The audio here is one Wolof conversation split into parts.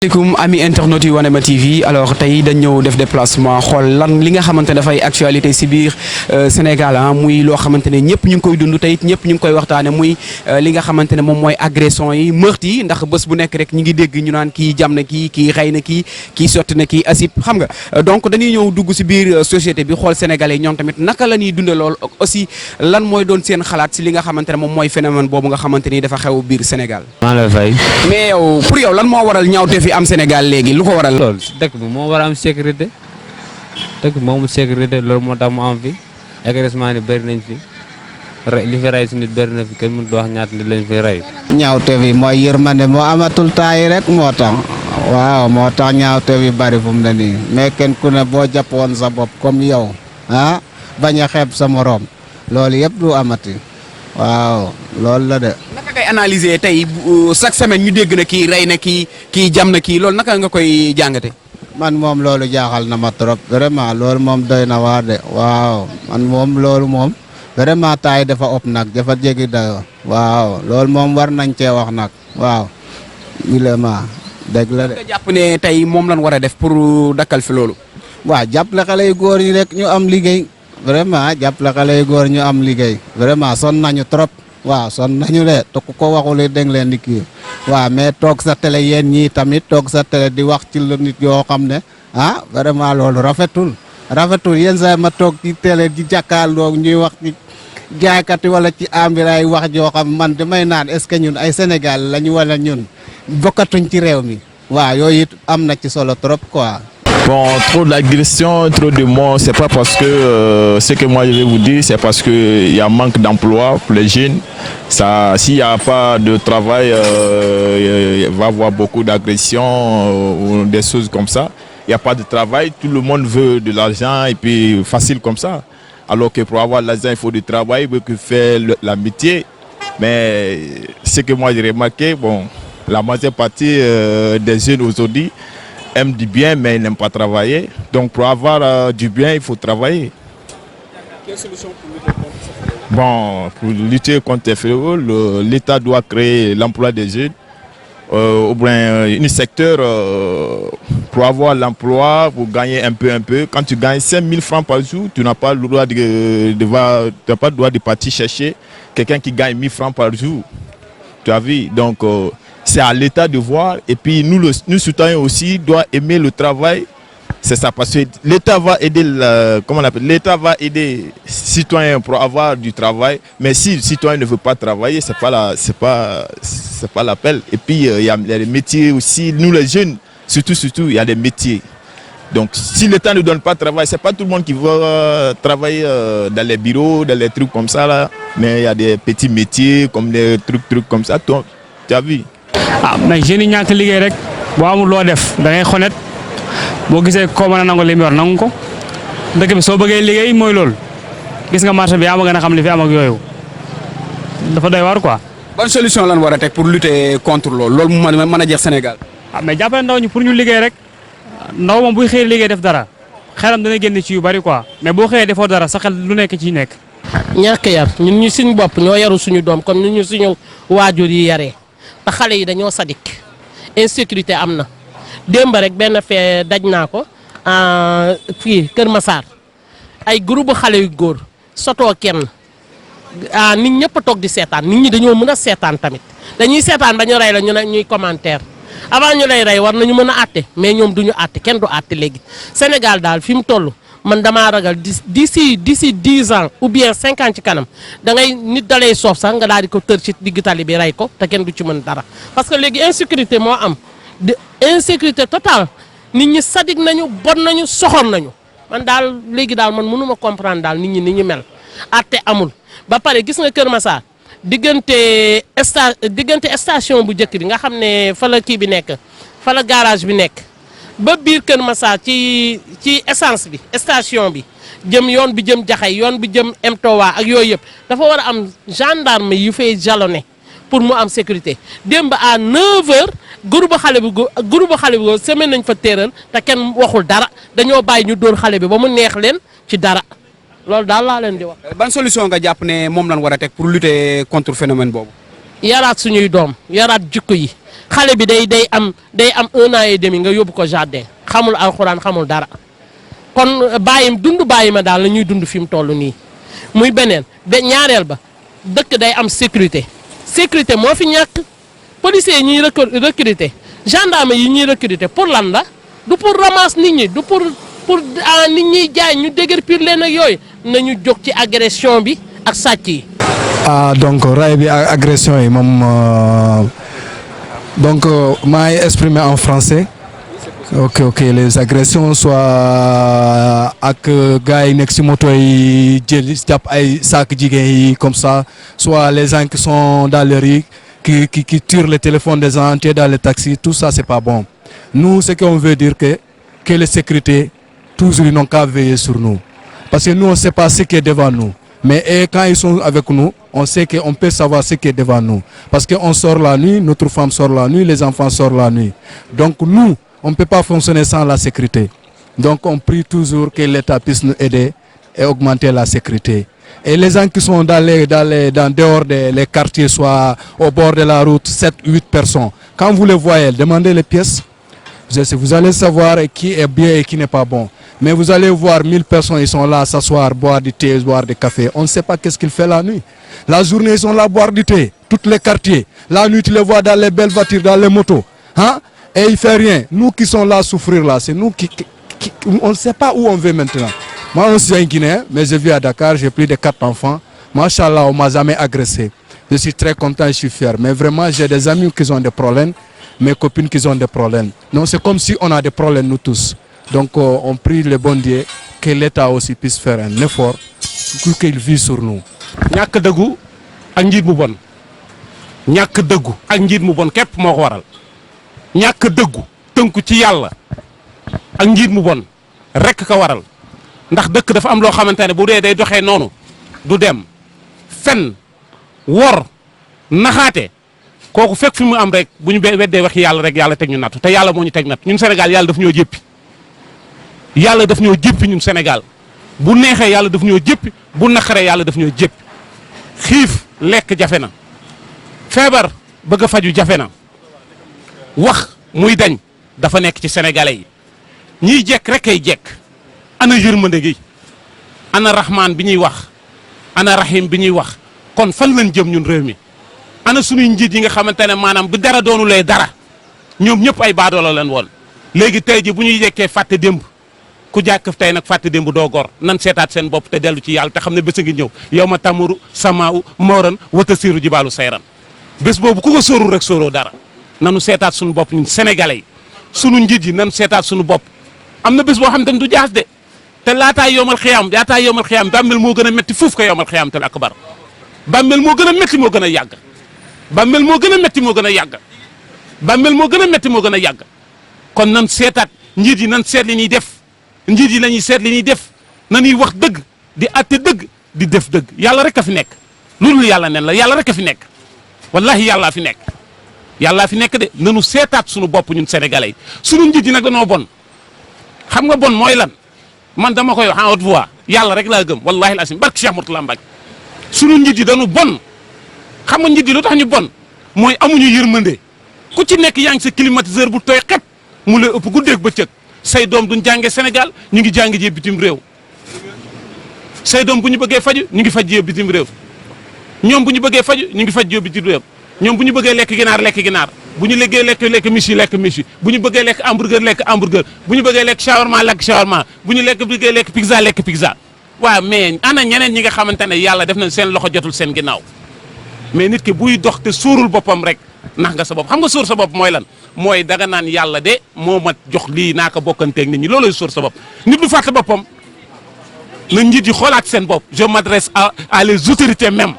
Assalamualaikum ami internet yu Wanema TV alors tey dañ ñëw def déplacement xool lan li nga xamante ne dafay actualité si biir Sénégal muy loo xamante ne ñëpp ñu ngi koy dund tey ñëpp ñu ngi koy waxtaane muy li nga xamante ne moom mooy agression yi meurtre yi ndax bés bu nekk rek ñu ngi dégg ñu naan kii jam na kii rey na kii sotti na kii asib xam nga donc dañuy ñëw dugg si biir société bi xool sénégalais ñoom tamit naka la ñuy dunde lool aussi lan mooy doon seen xalaat si li nga xamante ne moom mooy phénomène boobu nga xamante ni dafa xew biir Sénégal. maa la fay. mais yow pour yow lan moo waral ñaawte fi am Sénégal léegi lu ko waral. loolu si dëkk bi moo war a am sécurité dëkk bi moomu sécurité loolu moo tax mu am fi agressement ni bëri nañ fi li fi rey si nit bëri na fi kenn mënut wax ñaata nit lañ fi rey. ñaawte bi mooy yërmande moo amatul taay rek moo tax waaw moo tax ñaawte bi bari fu mu ne nii mais kenn ku ne boo jàppoon sa bopp comme yow bañ a xeeb sa morom loolu yëpp du amati waaw loolu la de. naka ngay analyser tey chaque semaine ñu dégg na kii rey na kii jam na kii loolu naka nga koy jàngate. man moom loolu jaaxal na ma trop vraiment loolu moom doy na waar de waaw man moom loolu moom vraiment taay dafa ëpp nag dafa jéggi dayoo waaw loolu moom war nañ cee wax nag waaw vraiment dégg la de. nga jàpp ne tey moom lan war a def pour dakkal fi loolu. waaw jàppale xale yu góor yi rek ñu am liggéey vraiment jàppale xale yu góor ñu am liggéey vraiment son nañu trop waaw son nañu de te ku ko waxul dégg leen di kii waaw mais toog sa télé yéen ñii tamit toog sa télé di wax ci lu nit yoo xam ne vraiment loolu rafetul yenn saa ma toog ci télé di jàkkaarloo ñuy wax ci jaaykat yi wala ci ambiraay wax joo xam man damay naan est-ce que ñun ay Sénégal lañu wala ñun bokkatuñ ci réew mi waaw yooyu it am na ci solo trop quoi. Bon, trop d'agression, trop de morts, c'est pas parce que ce que moi je vais vous dire, c'est parce qu'il y a manque d'emploi pour les jeunes. S'il n'y a pas de travail, il va y avoir beaucoup d'agressions ou des choses comme ça. Il n'y a pas de travail, tout le monde veut de l'argent et puis facile comme ça. Alors que pour avoir l'argent, il faut du travail, il faut faire la métier. Mais ce que moi j'ai remarqué, bon, la majeure partie des jeunes aujourd'hui aiment du bien, mais ils n'aiment pas travailler. Donc pour avoir du bien, il faut travailler. Quelle solution pour lutter contre ça? Bon, pour lutter contre les fléaux, l'État doit créer l'emploi des jeunes. Au moins, un secteur pour avoir l'emploi, pour gagner un peu. Quand tu gagnes 5 000 francs par jour, tu n'as pas le droit de partir chercher quelqu'un qui gagne 1 000 francs par jour. Tu as vu? Donc, c'est à l'État de voir. Et puis, nous citoyens aussi, doivent aimer le travail. C'est ça, parce que l'État va aider, l'État va aider les citoyens pour avoir du travail. Mais si le citoyen ne veut pas travailler, c'est pas l'appel. Et puis, il y a des métiers aussi. Nous, les jeunes, surtout, il y a des métiers. Donc, si l'État ne donne pas de travail, c'est pas tout le monde qui va travailler dans les bureaux, dans les trucs comme ça, là. Mais il y a des petits métiers, comme des trucs comme ça. Tu as vu? mais jeunes yi ñàkk liggéey rek boo amul loo def da ngay xonet boo gisee koo mën a nangu li mu yor nangu ko dëkk bi soo bëggee liggéey mooy loolu gis nga marché bi yaa ma gën a xam li fi am ak yooyu dafa doy waar quoi. ban solution lan war a teg pour lutter contre loolu mu mën a jeex Sénégal. mais jàppale ndaw ñi pour ñu liggéey rek ndaw moom buy xëy liggéey def dara xelam dana génn ci yu bari quoi mais boo xëyee defoo dara sa xel lu nekk ci nekk. ñàkk yar ñun ñu suñu bopp ñoo yaru suñu doom comme ni ñu suñu waajur yi yaree. te xale yi dañoo sadik insécurité am na démb rek benn fee daj naa ko fii Kër Massar ay groupe xale yu góor sotoo kenn nit ñëpp a toog di seetaan nit ñi dañoo mën a seetaan tamit dañuy seetaan ba ñu rey la ñu ne ñuy commentaire avant ñu lay rey war nañu mën a àtte mais ñoom duñu àtte kenn du àtte léegi Sénégal daal fi mu toll man damaa ragal d'ici 10 ans ou bien 5 ans ci kanam da ngay nit dalay soof sax nga daal di ko tër ci digg tali bi rey ko te kenn du ci mën dara parce que léegi insécurité moo am de insécurité totale nit ñi sadik nañu bon nañu soxor nañu man daal léegi daal man mënuma comprendre daal nit ñi ni ñu mel atte amul ba pare gis nga Kër Massar diggante station bu njëkk bi nga xam ne fa la kii bi nekk fa la garage bi nekk ba biir Kër Massar ci essence bi station bi jëm yoon bi jëm Jaxay yoon bi jëm Mtowa ak yooyu yëpp dafa war a am gendarme yu fay jalonné pour mu am sécurité démb à 9h groupe xale bi semaine nañ fa téeral te kenn waxul dara dañoo bàyyi ñu dóor xale bi ba mu neex leen ci dara loolu daal laa leen di wax. ban solution nga jàpp ne moom lan war a teg pour lutter contre phénomène boobu. yaraat suñuy doom yaraat jikko yi xale bi day am 1 an et demi nga yóbbu ko jardin xamul alxuraan xamul dara kon bàyyi ma daal la ñuy dund fi mu toll nii muy beneen ñaareel ba dëkk day am sécurité moo fi ñàkk policiers yi ñuy recruter gendarme yi ñuy recruter pour lan la du pour ramasse nit ñi du pour nit ñiy jaay ñu déguerpir leen ak yooyu nañu jóg ci agression bi ak sàcc yi. donc ray bi ak agression yi moom donc maa ngi exprimer en français. ok les agressions soit ak gars yi nekk ci moto yi jël jàpp ay saak jigéen yi comme ça soit les gens qui sont dans les rues qui tirent les téléphones des gens dans les taxis, tout ça c'est pas bon. Nous ce qu'on veut dire que les sécurités toujours ils n'ont qu'à veiller sur nous parce que nous on sait pas ce qui est devant nous mais quand ils sont avec nous on sait qu'on peut savoir ce qui est devant nous parce que on sort la nuit, notre femme sort la nuit, les enfants sortent la nuit, donc nous on ne peut pas fonctionner sans la sécurité. Donc on prie toujours que l'État puisse nous aider et augmenter la sécurité. Et les gens qui sont dans dehors des quartiers, soit au bord de la route, 7-8 personnes, quand vous les voyez, demandez les pièces. Vous allez savoir qui est bien et qui n'est pas bon. Mais vous allez voir 1000 personnes, ils sont là à s'asseoir, boire du thé, boire du café. On ne sait pas qu'est-ce qu'ils font la nuit. La journée, ils sont là à boire du thé, tous les quartiers. La nuit, tu les vois dans les belles voitures, dans les motos. Hein? Et il ne fait rien. Nous qui sommes là à souffrir là, c'est nous qui on ne sait pas où on va maintenant. Moi, je suis un Guinéen, mais je vis à Dakar, j'ai plus de 4 enfants. Machallah, on ne m'a jamais agressé. Je suis très content, je suis fier. Mais vraiment, j'ai des amis qui ont des problèmes, mes copines qui ont des problèmes. Donc c'est comme si on a des problèmes, nous tous. Donc on prie le bon Dieu que l'État aussi puisse faire un effort pour qu'il vit sur nous. ñàkk dëggu ak njiit mu bon ñàkk dëggu ak njiit mu bon képp moo ko waral ñàkk dëggu tënku ci yàlla ak njiit mu bon rekk ka waral ndax dëkk dafa am loo xamante ne bu dee day doxee noonu du dem fen wor naxaate kooku fekk fi mu am rek bu ñu weddee wax yàlla rek yàlla teg ñu nattu te yàlla moo ñu teg nattu ñun Sénégal yàlla daf ñoo jéppi yàlla daf ñoo jéppi ñun Sénégal bu neexee yàlla daf ñoo jéppi bu naqaree yàlla daf ñoo jéppi xiif lekk jafe na feebar bëgg a faju jafe na wax muy dañ dafa nekk ci sénégalais yi ñiy jekk rek ay jekk ana yërmande gi ana rahman bi ñuy wax ana rahim bi ñuy wax kon fan lañ jëm ñun réew mi ana suñuy njiit yi nga xamante ne maanaam bu dara doonulee dara ñoom ñëpp ay baadoola leen woon léegi tey ji bu ñuy jekkee fàtte démb ku jàkk tey nag fàtte démb doo gor nan seetaat seen bopp te dellu ci yàlla te xam ne bés a ngi ñëw yow ma tamuru samaaw mooran wata siiru jibaalu sayran bés boobu ku ko sóorul rek sóoroo dara nanu seetaat suñu bopp ñun sénégalais yi sunu njiit yi nan seetaat suñu bopp am na bés boo xam ne du jaas de te laataay yowmal xiyaam bàmmeel moo gën a métti fuuf ko yowmal xiyaam te akbar bàmmeel moo gën a métti moo gën a yàgg bàmmeel moo gën a métti moo gën a yàgg bàmmeel moo gën a métti moo gën a yàgg kon nan seetaat njiit yi nan seet li ñuy def njiit yi la ñuy seet li ñuy def nañuy wax dëgg di atte dëgg di def dëgg yàlla rek a fi nekk loolu yàlla nen la yàlla rek a fi nekk wallahi yàllaa fi nekk yàllaa fi nekk de nanu seetaat suñu bopp ñun sénégalais yi suñu njiit yi nag dañoo bon xam nga bon mooy lan man dama koy wax en haute voix yàlla rek laa gëm wallahi alasim barke Cheikh Mourtala Mbacke suñu njiit yi dañu bon xam nga njiit yi lu tax ñu bon mooy amuñu yërmande ku ci nekk yaa ngi sa climatiseur bu tooy xep mu lay ëpp guddeeg bëccëg say doom duñ jàngee Sénégal ñu ngi jàng jee bitim réew say doom bu ñu bëggee faju ñu ngi faj jee bitim réew ñoom bu ñu bëggee faju ñu ngi faj jee bitim réew ñoom bu ñu bëggee lekk ginaar bu ñu léggee lekk miche bu ñu bëggee lekk hamburger bu ñu bëggee lekk shawarma bu ñu bëggee lekk pizza waaw mais ana ñeneen ñi nga xamante ne yàlla def nañ seen loxo jotul seen ginnaaw mais nit ki buy dox te suurul boppam rek nax nga sa bopp xam nga suur sa bopp mooy lan mooy daga naan yàlla de moo ma jox lii naa ko bokkanteeg nit ñi looloy suur sa bopp nit du fàtte boppam na njiit yi xoolaat seen bopp je m'adresse à les autorités même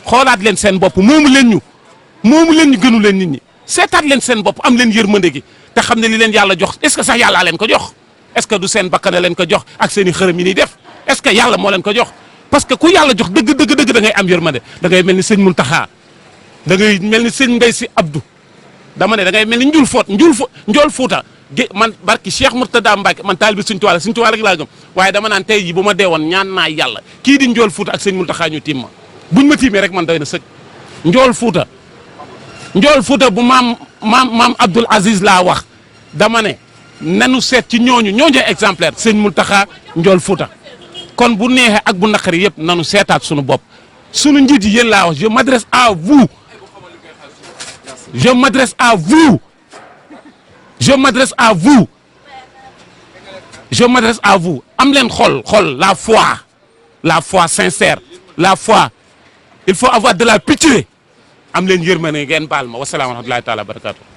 xoolaat leen seen bopp moomu leen ñu gënu leen nit ñi seetaat leen seen bopp am leen yërmande gi te xam ne li leen yàlla jox est-ce que sax yàllaa leen ko jox est-ce que du seen bakkana leen ko jox ak seen i xërëm yi ñuy def est-ce que yàlla moo leen ko jox parce que ku yàlla jox dëgg da ngay am yërmande da ngay mel ni sëñ Muntaxa da ngay mel ni sëñ Mbay Si Abdou dama ne da ngay mel ni njool Fuuta man barki Cheikh Mourtada Mbacke man taalibe Sëñ Tuubaa rek laa gëm waaye dama naan tey ji bu ma deewoon ñaan naa yàlla kii di njool Fuuta ak sëñ Muntaxa ñu tiim ma buñ ma tiimee rek man doy na sëkk njool Fuuta Njool Fouta bu maam Abdoul Aziz laa wax dama ne nanu seet ci ñooñu exemplaire sëñ Mountakha Njool Fouta kon bu neexee ak bu naqari yëpp nanu seetaat sunu bopp sunu njiit yi yéen laa wax je m'adresse à vous je m'adresse à vous je m'adresse à vous je m'adresse à vous am leen xol la foi sincère la foi il faut avoir de la pitié am leen yërmande ngeen baal ma wasalaam wa rahmatullahi taala wa barakatuh